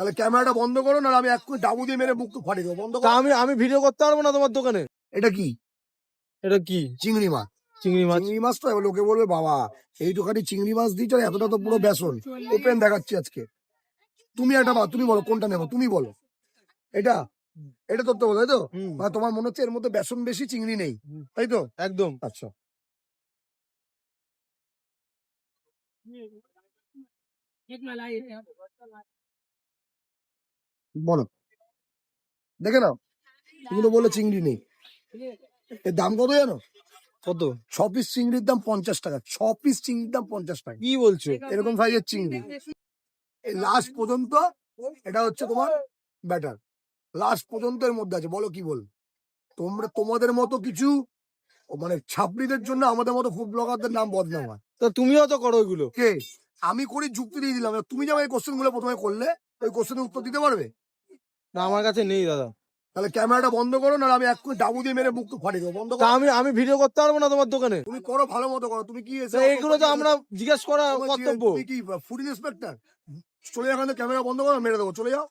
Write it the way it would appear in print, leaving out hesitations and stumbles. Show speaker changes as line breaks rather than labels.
তাহলে ক্যামেরাটা বন্ধ করো, না আমি এক ডাবু দিয়ে মেরে মুখ ফাটিয়ে দেবো। বন্ধ
তা
করো।
আমি ভিডিও করতে পারবো না তোমার দোকানে।
এটা কি?
এটা কি?
চিংড়ি মাছ।
চিংড়ি মাছ।
চিংড়ি মাছ তো এবার লোকে বলবে বাবা এইটুখানি চিংড়ি মাছ দিচ্ছ, এতটা তো পুরো বেসন। ওপেন দেখাচ্ছি আজকে। তুমি তুমি বলো কোনটা নেবো, তুমি বলো। এটা এটা তো বলো, তাই তো?
হুম।
মানে তোমার মনে হচ্ছে এর মধ্যে বেসন বেশি, চিংড়ি নেই, তাই তো?
একদম।
আচ্ছা বলো, দেখে নাও। তুমি তো বললে চিংড়ি নেই। এর দাম কত জানো?
কত?
6 পিস চিংড়ির দাম 50 টাকা। 6 পিস চিংড়ির দাম 50 টাকা।
কি বলছো?
এরকম সাইজের চিংড়ি। এই লাস্ট পর্যন্ত এটা হচ্ছে তোমার ব্যাটার। লাস্ট পর্যন্ত এর মধ্যে আছে। বলো কি বল? তোমাদের মতো কিছু মানে ছাপড়িদের জন্য আমাদের মতো ফুড ব্লগারদের নাম বদনাম হয়।
তা তুমিও তো করো ওইগুলো।
কে? আমি করি, যুক্তি দিয়ে দিলাম। তুমি যে এই কোশ্চেন গুলো প্রথমে করলে, ওই কোশ্চেনের উত্তর দিতে পারবে?
না আমার কাছে নেই দাদা।
তাহলে ক্যামেরাটা বন্ধ করো, না আমি এক ডাবু দিয়ে মেরে মুখ ফাটিয়ে দেবো। বন্ধ
তা
করো।
আমি ভিডিও করতে পারবো না তোমার দোকানে।
তুমি করো, ভালো মতো করো। তুমি কি
তা এইগুলো তো আমরা জিজ্ঞেস করা কর্তব্য।
তুমি কি ফুড ইন্সপেক্টর? চলে যাও, ক্যামেরা বন্ধ করো, মেরে দেবো, চলে যাও।